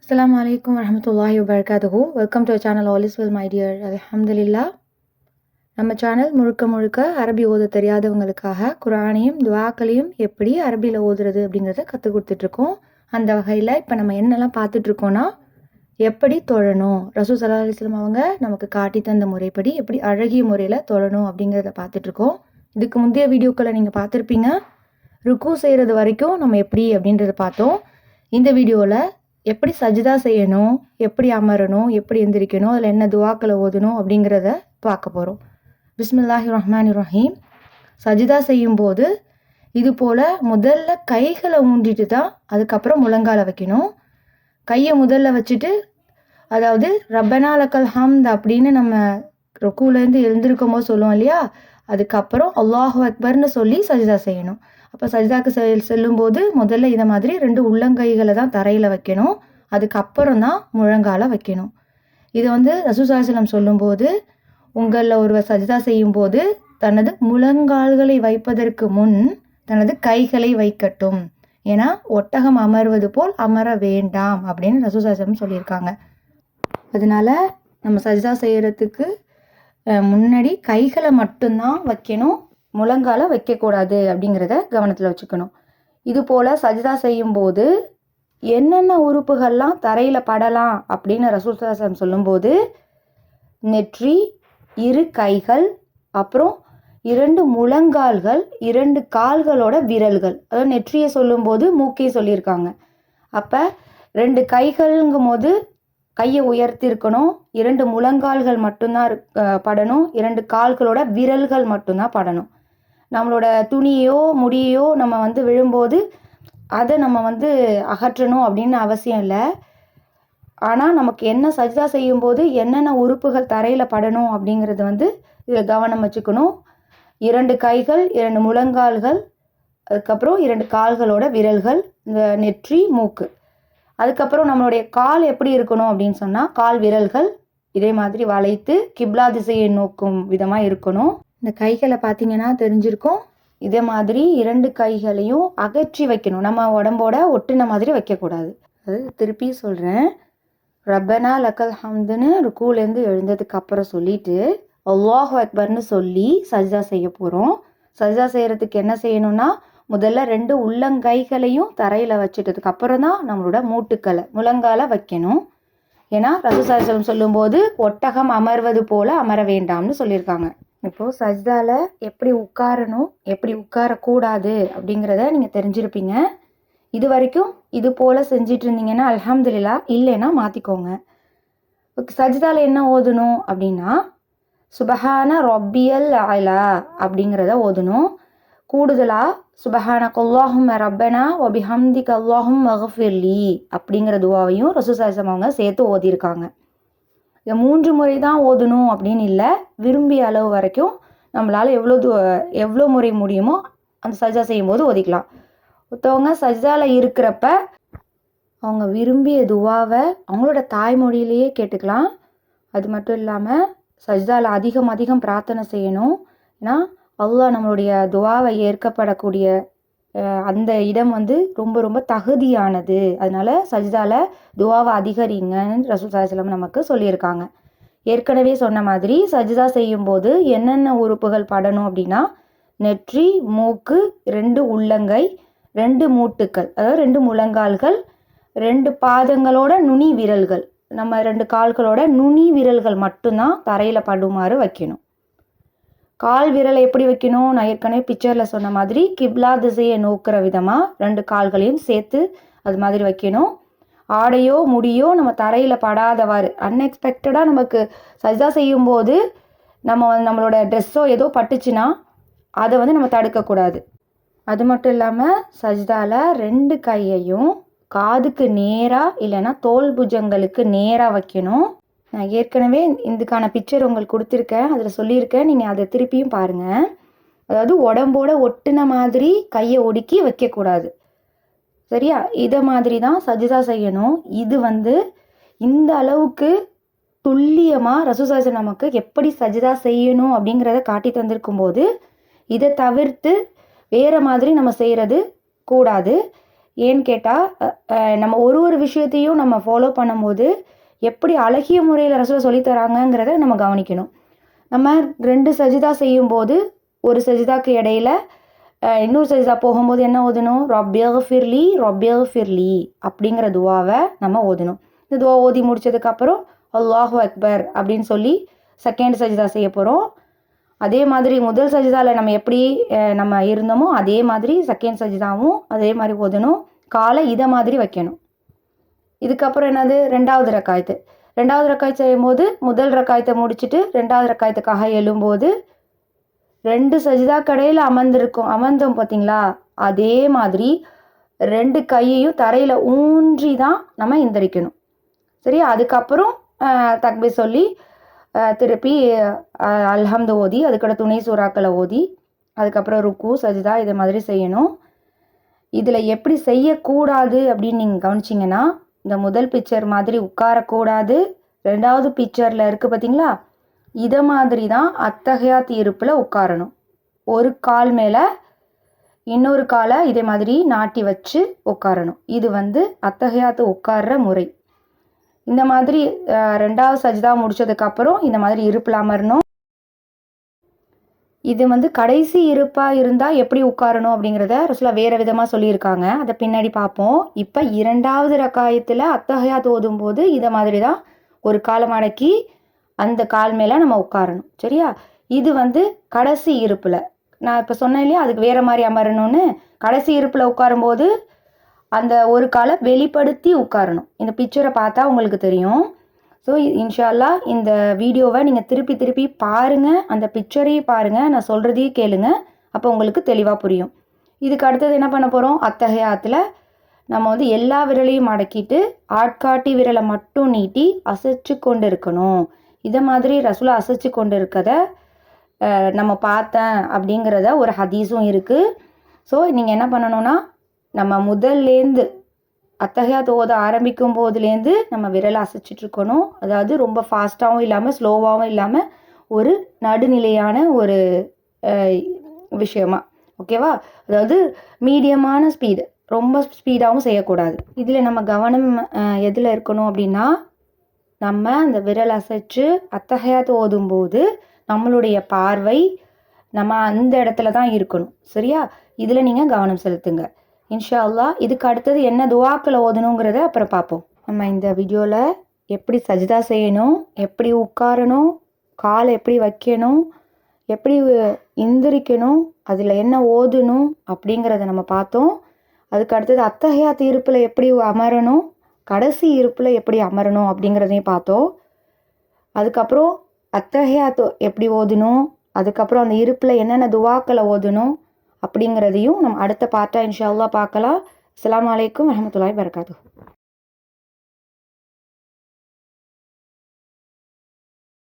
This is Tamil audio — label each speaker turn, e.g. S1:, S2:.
S1: Assalamu alaikum warahmatullahi wabarakatuhu. Welcome to our channel All is well my dear. Alhamdulillah. நம்ம சேனல் முழுக்க அரபி ஓத தெரியாதவங்களுக்காக குர்ஆனையும் துஆக்களையும் எப்படி அரபியில் ஓதுறது அப்படிங்கிறத கற்றுக் கொடுத்துட்ருக்கோம். அந்த வகையில் இப்போ நம்ம என்னெல்லாம் பார்த்துட்ருக்கோன்னா, எப்படி தொழணும், ரசூல் ஸல்லல்லாஹு அலைஹி வஸல்லம் அவங்க நமக்கு காட்டி தந்த முறைப்படி எப்படி அழகிய முறையில் தொழணும் அப்படிங்கிறத பார்த்துட்ருக்கோம். இதுக்கு முந்தைய வீடியோக்களை நீங்கள் பார்த்துருப்பீங்க. ருக்கு செய்கிறது வரைக்கும் நம்ம எப்படி அப்படின்றத பார்த்தோம். இந்த வீடியோவில் எப்படி சஜிதா செய்யணும், எப்படி அமரணும், எப்படி எந்திரிக்கணும், அதில் என்ன துவாக்களை ஓதணும் அப்படிங்கிறத பார்க்க போகிறோம். பிஸ்மில்லாஹிர் ரஹ்மானிர் ரஹீம். சஜிதா செய்யும்போது இது போல் முதல்ல கைகளை ஊண்டிட்டு தான் அதுக்கப்புறம் முழங்கால வைக்கணும். கையை முதல்ல வச்சுட்டு, அதாவது ரப்பனா லக்கல் ஹம்த் அப்படின்னு நம்ம ருக்குலேருந்து எழுந்திருக்கும் போது சொல்லுவோம் இல்லையா, அதுக்கப்புறம் அல்லாஹு அக்பர்னு சொல்லி சஜிதா செய்யணும். அப்போ சஜிதாக்கு செல்லும்போது முதல்ல இதை மாதிரி 2 உள்ளங்கைகளை தான் தரையில் வைக்கணும். அதுக்கப்புறம் தான் முழங்கால வைக்கணும். இது ரசூல் ஸல்லல்லாஹு அலைஹி வஸல்லம் சொல்லும்போது, உங்களில் ஒருவர் சஜிதா செய்யும்போது தனது முழங்கால்களை வைப்பதற்கு முன் தனது கைகளை வைக்கட்டும். ஏன்னா ஒட்டகம் அமர்வது போல் அமர வேண்டாம் அப்படின்னு ரசூல் ஸல்லல்லாஹு அலைஹி வஸல்லம் சொல்லியிருக்காங்க. அதனால நம்ம சஜிதா செய்கிறதுக்கு முன்னாடி கைகளை மட்டும்தான் வைக்கணும், முழங்கால வைக்கக்கூடாது அப்படிங்கிறத கவனத்தில் வச்சுக்கணும். இது போல் சஜிதா செய்யும்போது என்னென்ன உறுப்புகள்லாம் தரையில் படலாம் அப்படின்னு ரசூல் ஸல்லல்லாஹு அலைஹி வஸல்லம் சொல்லும்போது, நெற்றி, 2 கைகள், அப்புறம் 2 முழங்கால்கள், 2 கால்களோட விரல்கள். அதாவது நெற்றியை சொல்லும்போது மூக்கையை சொல்லியிருக்காங்க. அப்போ 2 கைகள்ங்கும் போது கையை உயர்த்தி இருக்கணும், 2 முழங்கால்கள் மட்டும்தான் படணும், 2 கால்களோட விரல்கள் மட்டும்தான் படணும். நம்மளோட துணியோ முடியோ நம்ம விழும்போது அதை நம்ம அகற்றணும் அப்படின்னு அவசியம் இல்லை. ஆனால் நமக்கு என்ன சஜிதா செய்யும்போது என்னென்ன உறுப்புகள் தரையில் படணும் அப்படிங்கிறது இதில் கவனம் வச்சுக்கணும். 2 கைகள், 2 முழங்கால்கள், அதுக்கப்புறம் 2 கால்களோட விரல்கள், இந்த நெற்றி, மூக்கு. அதுக்கப்புறம் நம்மளுடைய கால் எப்படி இருக்கணும் அப்படின்னு சொன்னால், கால் விரல்கள் இதே மாதிரி வளைத்து கிப்லா திசையை நோக்கும் விதமாக இருக்கணும். இந்த கைகளை பார்த்தீங்கன்னா தெரிஞ்சிருக்கும். இதே மாதிரி 2 கைகளையும் அகற்றி வைக்கணும். நம்ம உடம்போட ஒட்டுன மாதிரி வைக்கக்கூடாது. அது திருப்பி சொல்கிறேன். ரப்பனா லக்கல் ஹம்துன்னு ருக்குலேருந்து எழுந்ததுக்கு அப்புறம் சொல்லிட்டு அல்லாஹு அக்பர்னு சொல்லி சஜிதா செய்ய போகிறோம். சஜிதா செய்கிறதுக்கு என்ன செய்யணும்னா, முதல்ல 2 உள்ளங்கைகளையும் தரையில் வச்சுட்டதுக்கு அப்புறம் தான் நம்மளோட மூட்டுக்களை முழங்கால வைக்கணும். ஏன்னா ரசூல் ஸல்லல்லாஹு அலைஹி வஸல்லம் சொல்லும்போது ஒட்டகம் அமர்வது போல அமர வேண்டாம்னு சொல்லியிருக்காங்க. இப்போது சஜிதாவில் எப்படி உட்காரணும், எப்படி உட்காரக்கூடாது அப்படிங்கிறத நீங்கள் தெரிஞ்சிருப்பீங்க. இது வரைக்கும் இது போல் செஞ்சிட்டு இருந்தீங்கன்னா அல்ஹம்துலில்லாஹ், இல்லைன்னா மாற்றிக்கோங்க. சஜிதாவில் என்ன ஓதணும் அப்படின்னா, சுபஹான ரப்பியல் அலா அப்படிங்கிறத ஓதணும். கூடுதலாக சுபஹானக அல்லாஹும்ம ரப்பனா வபிஹம்திக அல்லாஹும்ம மக்ஃபிர்லி அப்படிங்கிற துவாவையும் ரசூல் ஸல்லல்லாஹு அலைஹி வஸல்லம் அவங்க சேர்த்து ஓதியிருக்காங்க. இதை 3 முறை தான் ஓதணும் அப்படின்னு இல்லை, விரும்பிய அளவு வரைக்கும் நம்மளால் எவ்வளோ முறை முடியுமோ அந்த சஜிதா செய்யும்போது ஓதிக்கலாம். ஒருத்தவங்க சஜிதாவில் இருக்கிறப்ப அவங்க விரும்பிய துவாவை அவங்களோட தாய்மொழியிலேயே கேட்டுக்கலாம். அது மட்டும் இல்லாமல் சஜிதாவில் அதிகம் பிரார்த்தனை செய்யணும். ஏன்னா அல்லாஹ் நம்மளுடைய துவாவை ஏற்கப்படக்கூடிய அந்த இடம் ரொம்ப தகுதியானது. அதனால சஜிதாவில் துவாவை அதிகரிங்கன்னு ரசூல் ஸல்லல்லாஹு அலைஹி வஸல்லம் நமக்கு சொல்லியிருக்காங்க. ஏற்கனவே சொன்ன மாதிரி சஜிதா செய்யும்போது என்னென்ன உறுப்புகள் படணும் அப்படின்னா, நெற்றி, மூக்கு, 2 உள்ளங்கை, 2 மூட்டுக்கள், அதாவது 2 முழங்கால்கள், 2 பாதங்களோட நுனி விரல்கள், நம்ம 2 கால்களோட நுனி விரல்கள் மட்டும்தான் தரையில் படுமாறு வைக்கணும். கால் விரலை எப்படி வைக்கணும், நான் ஏற்கனவே பிக்சரில் சொன்ன மாதிரி கிப்லா திசையை நோக்கிற விதமாக 2 கால்களையும் சேர்த்து அது மாதிரி வைக்கணும். ஆடையோ முடியோ நம்ம தரையில் படாதவாறு, அன்எக்ஸ்பெக்டடாக நமக்கு சஜிதா செய்யும்போது நம்மளோட ட்ரெஸ்ஸோ ஏதோ பட்டுச்சுன்னா அதை நம்ம தடுக்கக்கூடாது. அது மட்டும் இல்லாமல் சஜிதாவில் 2 கையையும் காதுக்கு நேராக இல்லைன்னா தோல் புஜங்களுக்கு நேராக வைக்கணும். நான் ஏற்கனவே இதுக்கான பிக்சர் உங்களுக்கு கொடுத்துருக்கேன், அதில் சொல்லியிருக்கேன், நீங்கள் அதை திருப்பியும் பாருங்கள். அதாவது உடம்போட ஒட்டுன மாதிரி கையை ஒடுக்கி வைக்கக்கூடாது. சரியா? இதை மாதிரி தான் சஜிதா செய்யணும். இது இந்த அளவுக்கு துல்லியமாக ரசூல் ஸல்லல்லாஹு அலைஹி வஸல்லம் நமக்கு எப்படி சஜிதா செய்யணும் அப்படிங்கிறத காட்டி தந்திருக்கும் போது இதை தவிர்த்து வேறு மாதிரி நம்ம செய்கிறது கூடாது. ஏன்னு கேட்டால் நம்ம ஒரு விஷயத்தையும் நம்ம ஃபாலோ பண்ணும்போது எப்படி அழகிய முறையில் ரசூல் சொல்லித்தராங்கங்கிறத நம்ம கவனிக்கணும். நம்ம 2 சஜிதா செய்யும்போது ஒரு சஜிதாக்கு இடையில இன்னொரு சஜிதா போகும்போது என்ன ஓதணும்? ரப்பியஃபிர்லி ரப்பியஃபிர்லி அப்படிங்கிற துவாவை நம்ம ஓதணும். இந்த துவா ஓதி முடிச்சதுக்கப்புறம் அல்லாஹு அக்பர் அப்படின்னு சொல்லி செகண்ட் சஜிதா செய்ய போகிறோம். அதே மாதிரி முதல் சஜிதாவில் நம்ம எப்படி நம்ம இருந்தோமோ அதே மாதிரி செகண்ட் சஜிதாவும் அதே மாதிரி ஓதணும். காலை இதை மாதிரி வைக்கணும். இதுக்கப்புறம் என்னது? 2வது ரக்காயத்து. 2வது ரக்காயத்து செய்யும்போது முதல் ரக்காயத்தை முடிச்சுட்டு 2வது ரக்காயத்துக்காக எழும்போது 2 சஜிதா கடையில் அமர்ந்தோம் பார்த்தீங்களா? அதே மாதிரி 2 கையையும் தரையில் ஊன்றி தான் நம்ம எந்திரிக்கணும். சரியா? அதுக்கப்புறம் தக்பீர் சொல்லி திருப்பி அல்ஹம்து ஓதி அதுக்கப்புறம் துணை சூறாக்களை ஓதி அதுக்கப்புறம் ருக்கு சஜிதா இதை மாதிரி செய்யணும். இதில் எப்படி செய்யக்கூடாது அப்படின்னு நீங்கள் கவனிச்சிங்கன்னா, இந்த முதல் பிக்சர் மாதிரி உட்காரக்கூடாது. 2வது பிக்சரில் இருக்குது பார்த்தீங்களா? இதை மாதிரி தான் அத்தஹியாத் இருப்பில் உட்காரணும். ஒரு கால் மேலே இன்னொரு காலை இதே மாதிரி நாட்டி வச்சு உட்காரணும். இது அத்தஹியாத்து உட்கார்ற முறை. இந்த மாதிரி 2வது சஜிதா முடிச்சதுக்கப்புறம் இந்த மாதிரி இருப்பில் அமரணும். இது கடைசி இருப்பாக இருந்தால் எப்படி உட்காரணும் அப்படிங்கிறத ரசூலா வேறு விதமாக சொல்லியிருக்காங்க. அதை பின்னாடி பார்ப்போம். இப்போ 2வது ரக்காயத்தில் அத்தஹியாத் ஓதும்போது இதை மாதிரி தான் ஒரு காலை மடக்கி அந்த கால் மேலே நம்ம உட்காரணும். சரியா? இது கடைசி இருப்பில். நான் இப்போ சொன்னேன் இல்லையா, அதுக்கு வேறு மாதிரி அமரணும்னு. கடைசி இருப்பில் உட்காரும்போது அந்த ஒரு காலை வெளிப்படுத்தி உட்காரணும். இந்த பிக்சரை பார்த்தா உங்களுக்கு தெரியும். ஸோ இன்ஷா அல்லாஹ் இந்த வீடியோவை நீங்கள் திருப்பி பாருங்கள், அந்த பிக்சரையும் பாருங்கள், நான் சொல்கிறதையும் கேளுங்க. அப்போ உங்களுக்கு தெளிவாக புரியும். இதுக்கு அடுத்தது என்ன பண்ண போகிறோம்? அத்தஹியாத்தில் நம்ம எல்லா விரலையும் மடக்கிட்டு ஆட்காட்டி விரலை மட்டும் நீட்டி அசைச்சு கொண்டு இருக்கணும். இதை மாதிரி ரசூலா அசைச்சு கொண்டு இருக்கத நம்ம பார்த்தேன் அப்படிங்கிறத ஒரு ஹதீஸும் இருக்குது. ஸோ நீங்கள் என்ன பண்ணணும்னா, நம்ம முதல்லேருந்து அத்தஹியாத் ஓத ஆரம்பிக்கும் போதுலேருந்து நம்ம விரலை அசைச்சிட்ருக்கணும். அதாவது ரொம்ப ஃபாஸ்ட்டாகவும் இல்லாமல் ஸ்லோவாகவும் இல்லாமல் ஒரு நடுநிலையான ஒரு விஷயமா. ஓகேவா? அதாவது மீடியமான ஸ்பீடு, ரொம்ப ஸ்பீடாகவும் செய்யக்கூடாது. இதில் நம்ம கவனம் எதில் இருக்கணும் அப்படின்னா, நம்ம அந்த விரல் அசைச்சு அத்தஹியாத் ஓதும்போது நம்மளுடைய பார்வை நம்ம அந்த இடத்துல தான் இருக்கணும். சரியா? இதில் நீங்கள் கவனம் செலுத்துங்க. இன்ஷா அல்லாஹ் இதுக்கு அடுத்தது என்ன துவாக்களை ஓதணுங்கிறத அப்புறம் பார்ப்போம். நம்ம இந்த வீடியோவில் எப்படி சஜிதா செய்யணும், எப்படி உட்காரணும், காலை எப்படி வைக்கணும், எப்படி எந்திரிக்கணும், அதில் என்ன ஓதணும் அப்படிங்கிறத நம்ம பார்த்தோம். அதுக்கு அடுத்தது அத்தஹியாத் இருப்பில் எப்படி அமரணும், கடைசி இருப்பில் எப்படி அமரணும் அப்படிங்கிறதையும் பார்த்தோம். அதுக்கப்புறம் அத்தஹியாத் எப்படி ஓதணும், அதுக்கப்புறம் அந்த இருப்பில் என்னென்ன துவாக்களை ஓதணும் அப்படிங்கிறதையும் நம்ம அடுத்த பார்ட்டாக இன்ஷா அல்லாஹ் பார்க்கலாம். அஸ்ஸலாமு அலைக்கும் வரஹ்மத்துல்லாஹி வபரகாத்துஹு.